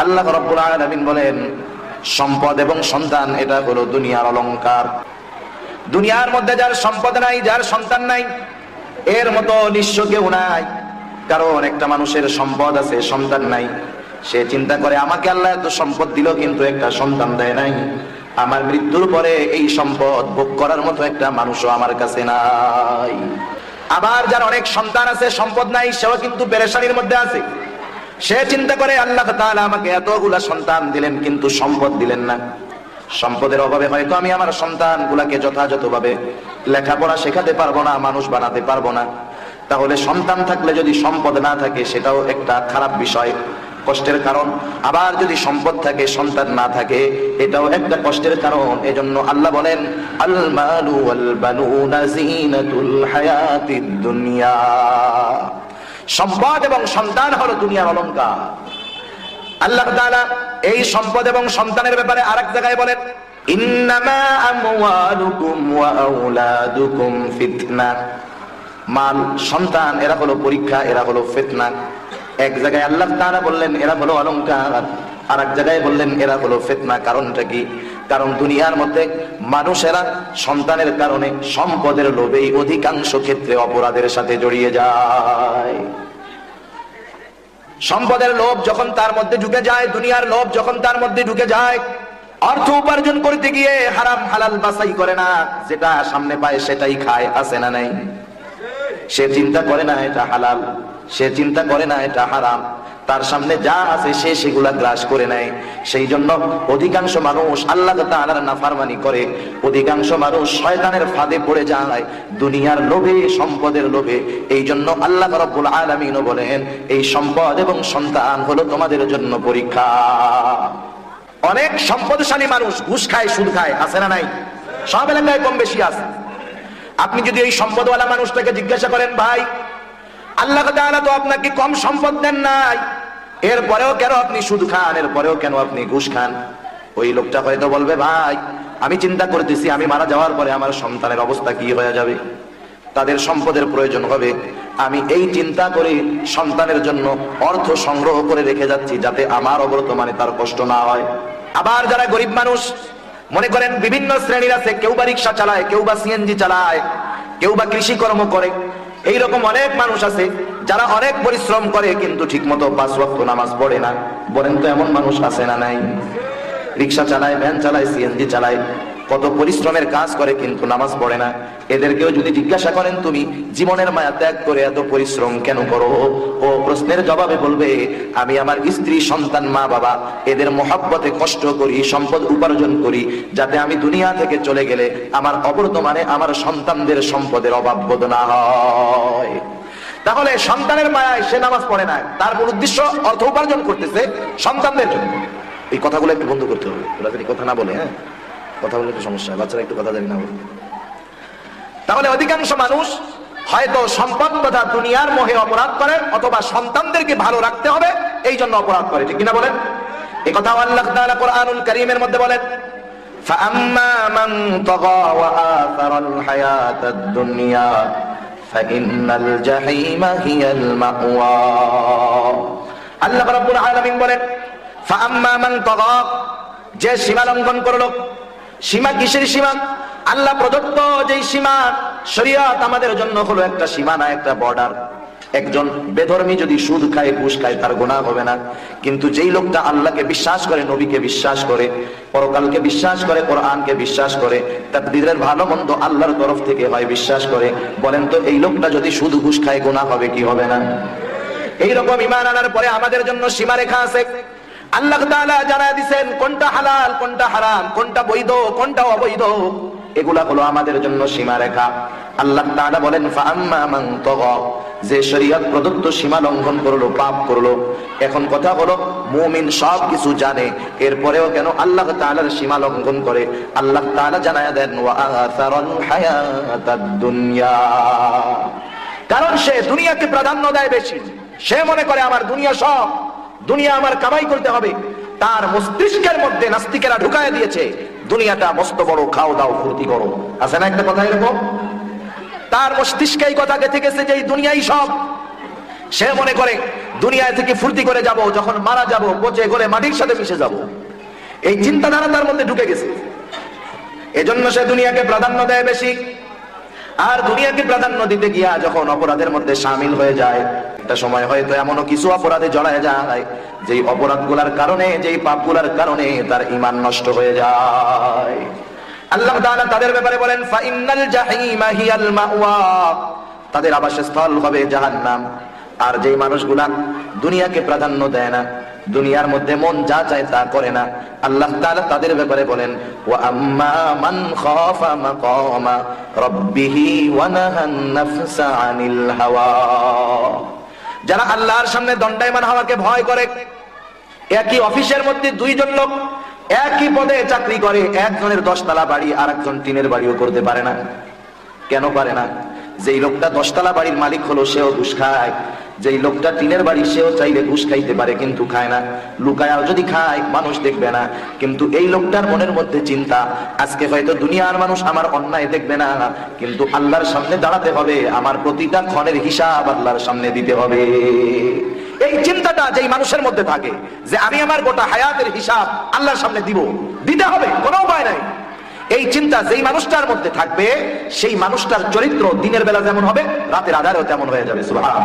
আল্লাহ রাব্বুল আলামিন বলেন, সম্পদ এবং সন্তান এটা হলো দুনিয়ার অলংকার। দুনিয়ার মধ্যে যার সম্পদ নাই, যার সন্তান নাই, এর মতো নিঃস্ব কেউ নাই। কারণ একটা মানুষের সম্পদ আছে, সন্তান নাই, সে চিন্তা করে আমাকে আল্লাহ এত সম্পদ দিল কিন্তু একটা সন্তান দেয় নাই, আমার মৃত্যুর পরে এই সম্পদ ভোগ করার মতো একটা মানুষও আমার কাছে নাই। আবার যার অনেক সন্তান আছে, সম্পদ নাই, সেও কিন্তু পেরেশানির মধ্যে আছে। সে চিন্তা করে আল্লাহ তাআলা আমাকে এতগুলা সন্তান দিলেন কিন্তু সম্পদ দিলেন না। সম্পদের অভাবে হয়তো আমি আমার সন্তানগুলাকে যথাযথভাবে লেখাপড়া শেখাতে পারবো না, মানুষ বানাতে পারবো না। তাহলে সন্তান থাকলে যদি সম্পদ না থাকে সেটাও একটা খারাপ বিষয়, কষ্টের কারণ। আবার যদি সম্পদ থাকে, সন্তান না থাকে, এটাও একটা কষ্টের কারণ। এজন্য আল্লাহ বলেন, আল মালু ওয়াল বানুনা যিনাতুল হায়াতিদ দুনিয়া। সম্পদ এবং সন্তান হলো দুনিয়ার অলংকার। আল্লাহ তাআলা এই সম্পদ এবং সন্তানের ব্যাপারে আরেক জায়গায় বলেন, ইন্নামা আমওয়ালুকুম ওয়া আওলাদুকুম ফিতনা। মাল, সন্তান এরা হলো পরীক্ষা, এরা হলো ফিতনা। এক জায়গায় আল্লাহ তাআলা বললেন এরা হলো অলংকার, আর এক জায়গায় বললেন এরা হলো ফিতনা। কারণটা কি? কারণ দুনিয়ার মধ্যে মানুষেরা সন্তানের কারণে, সম্পদের লোভেই অধিকাংশ ক্ষেত্রে অপরাধের সাথে জড়িয়ে যায়। সম্পদের লোভ যখন তার মধ্যে ঢুকে যায়, দুনিয়ার লোভ যখন তার মধ্যে ঢুকে যায়, অর্থ উপার্জন করতে গিয়ে হারাম হালাল বাছাই করে না, যেটা সামনে পায় সেটাই খায়, আছে না নাই? সে চিন্তা করে না এটা হালাল, সে চিন্তা করে না এটা হারাম, তার সামনে যা আছে সে সেগুলা গ্রাস করে নেয়। সেই জন্য অধিকাংশ মানুষ আল্লাহ তাআলার নাফরমানি করে, অধিকাংশ মানুষ শয়তানের ফাঁদে পড়ে যায় দুনিয়ার লোভে, সম্পদের লোভে। এই জন্য আল্লাহ রাব্বুল আলামিন বলেন, এই সম্পদ এবং সন্তান হলো তোমাদের জন্য পরীক্ষা। অনেক সম্পদশালী মানুষ ঘুষ খায়, সুদ খায়, আছে না নাই? সব এলাকায় কম বেশি আছে। আপনি যদি এই সম্পদওয়ালা মানুষটাকে জিজ্ঞাসা করেন, ভাই আল্লাহ তাআলা তো আপনাকে কম সম্পদ দেন নাই, এরপরেও কেন আপনি সুদ খান, এরপরেও কেন আপনি ঘুষ খান? ওই লোকটা হয়তো বলবে, ভাই আমি চিন্তা করতেছি আমি মারা যাওয়ার পরে আমার সন্তানের অবস্থা কি হয়ে যাবে, তাদের সম্পদের প্রয়োজন হবে, আমি এই চিন্তা করে সন্তানের জন্য অর্থ সংগ্রহ করে রেখে যাচ্ছি যাতে আমার অবর্তমানে তার কষ্ট না হয়। আবার যারা গরিব মানুষ, মনে করেন বিভিন্ন শ্রেণীর আছে, কেউ বা রিক্সা চালায়, কেউ বা সিএনজি চালায়, কেউ বা কৃষিকর্ম করে, এইরকম অনেক মানুষ আছে যারা অনেক পরিশ্রম করে কিন্তু ঠিক মতো 5 ওয়াক্ত নামাজ পড়ে না। বলেন তো এমন মানুষ আছে না নাই? রিক্সা চালায়, ভ্যান চালায়, সিএনজি চালায়, কত পরিশ্রমের কাজ করে কিন্তু নামাজ পড়ে না। এদেরকেও যদি জিজ্ঞাসা করেন তুমি জীবনের মায়া ত্যাগ করে এত পরিশ্রম কেন করো, ও প্রশ্নের জবাবে বলবে, আমি আমার স্ত্রী, সন্তান, মা বাবা এদের মহব্বতে কষ্ট করি, সম্পদ উপার্জন করি, যাতে আমি দুনিয়া থেকে চলে গেলে আমার অবর্তমানে আমার সন্তানদের সম্পদের অভাব বোধ না হয়। তাহলে সন্তানের মায়ায় সে নামাজ পড়ে না, তার মূল উদ্দেশ্য অর্থ উপার্জন করতেছে সন্তানদের জন্য। এই কথাগুলো একটু বন্ধ করতে হবে, ওরা যদি কথা না বলে, হ্যাঁ কথা বলে একটু সমস্যা, বাচ্চারা একটু কথা জানি না বলে। তাহলে অধিকাংশ মানুষ হয়তো সম্পদ তথা দুনিয়ার মোহে অপরাধ করে, অথবা সন্তানদেরকে ভালো রাখতে হবে এই জন্য অপরাধ করে, ঠিক কিনা বলেন? এই কথা আল্লাহ তাআলা কোরআনুল কারীমের মধ্যে বলেন, ফাআম্মা মান তাগা ওয়া আথারাল হায়াতাদ দুনিয়া ফাইন্নাল জাহিমা হিয়াল মাওয়া। আল্লাহ রাব্বুল আলামিন বলেন, ফাআম্মা মান তাগা, যে সীমা লঙ্ঘন করলো। সীমা কিসের সীমা? আল্লাহ প্রদত্ত যেই সীমা, শরীয়ত আমাদের জন্য হলো একটা সীমানা, একটা বর্ডার। একজন বেধর্মী যদি সুদ খায়, ঘুষ খায়, তার গুনাহ হবে না। কিন্তু যেই লোকটা আল্লাহকে বিশ্বাস করে, নবীকে বিশ্বাস করে, পরকালকে বিশ্বাস করে, কোরআনকে বিশ্বাস করে, তাকদীরের ভালো মন্দ আল্লাহর তরফ থেকে হয় বিশ্বাস করে, বলেন তো এই লোকটা যদি সুদ ঘুষ খায় গুনাহ হবে কি হবে না? এইরকম ঈমান আনার পরে আমাদের জন্য সীমারেখা আছে। আল্লাহ তাআলা জানায় দিবেন কোনটা হালাল, কোনটা হারাম, কোনটা বৈধ, কোনটা অবৈধ, এগুলা হলো আমাদের জন্য সীমারেখা। আল্লাহ তাআলা বলেন, ফাআম্মা মান তাগা, যে শরীয়ত প্রদত্ত সীমা লঙ্ঘন করলো, পাপ করলো। এখন কথা হলো, মুমিন সব কিছু জানে, এরপরেও কেন আল্লাহ তাআলার সীমা লঙ্ঘন করে? আল্লাহ তাআলা জানায়া দেন, ওয়া আথারাল হায়াতাদ দুনিয়া, কারণ সে দুনিয়াকে প্রাধান্য দেয় বেশি। সে মনে করে আমার দুনিয়া সব, দুনিয়া আমার কামাই করতে হবে। তার মস্তিষ্কের মধ্যে নাস্তিকেরা ঢুকায় দিয়েছে দুনিয়াটা মস্ত বড়, খাও দাও ফুর্তি করো, আছে না একটা কথা এরকম? তার মস্তিষ্কে এই কথা গেঁথে গেছে যে এই দুনিয়াই সব। সে মনে করে দুনিয়া থেকে ফুর্তি করে যাব, যখন মারা যাব পচে গলে মাটির সাথে মিশে যাব। এই চিন্তাধারা তার মধ্যে ঢুকে গেছে। এজন্য সে দুনিয়াকে প্রাধান্য দেয় বেশি। আর দুনিয়াকে প্রাধান্য দিতে গিয়া যখন অপরাধের মধ্যে শামিল হয়ে যায়, একটা সময় হয়তো এমনও কিছু অপরাধে জড়ায় যায় যেই অপরাধগুলোর কারণে, যেই পাপগুলোর কারণে তার ঈমান নষ্ট হয়ে যায়। আল্লাহ তাআলা তাদের ব্যাপারে বলেন, ফাইন্নাল জাহিমা হিয়াল মাওয়া, তাদের আবাসস্থল হবে জাহান্নাম। আর যেই মানুষগুলা দুনিয়াকে প্রাধান্য দেয় না, দুনিয়ার মধ্যে মন যা চায় তা করে না, আল্লাহ তাআলা তাদের ব্যাপারে বলেন, ওয়া আম্মা মান খাফা মাকামা রাব্বিহি ওয়া নাহান নাফসা আনিল হাওয়া, যারা আল্লাহর সামনে দণ্ডায়মান হওয়াকে ভয় করে। একই অফিসের মধ্যে দুইজন লোক একই পদে চাকরি করে, একজনের 10 তলা বাড়ি আর একজন টিনের বাড়িও করতে পারে না। কেন পারে না? যেই লোকটা 10 তলা বাড়ির মালিক হলো সেও ঘুষ খায়, যেই লোকটা টিনের বাড়ি সেও চাইলে ঘুষ খাইতে পারে কিন্তু খায় না। লুকায়াও যদি খায় মানুষ দেখবে না, কিন্তু এই লোকটার মনের মধ্যে চিন্তা, আজকে হয়তো দুনিয়ার মানুষ আমার অন্যায় দেখবে না, কিন্তু আল্লাহর সামনে দাঁড়াতে হবে, আমার প্রতিটা ক্ষণের হিসাব আল্লাহর সামনে দিতে হবে। এই চিন্তাটা যেই মানুষের মধ্যে থাকে যে আমি আমার গোটা হায়াতের হিসাব আল্লাহর সামনে দিতে হবে, কোনো উপায় নাই, এই চিন্তা যেই মানুষটার মধ্যে থাকবে সেই মানুষটার চরিত্র দিনের বেলা যেমন হবে রাতের আধারেও তেমন হয়ে যাবে। সুবহানাল্লাহ।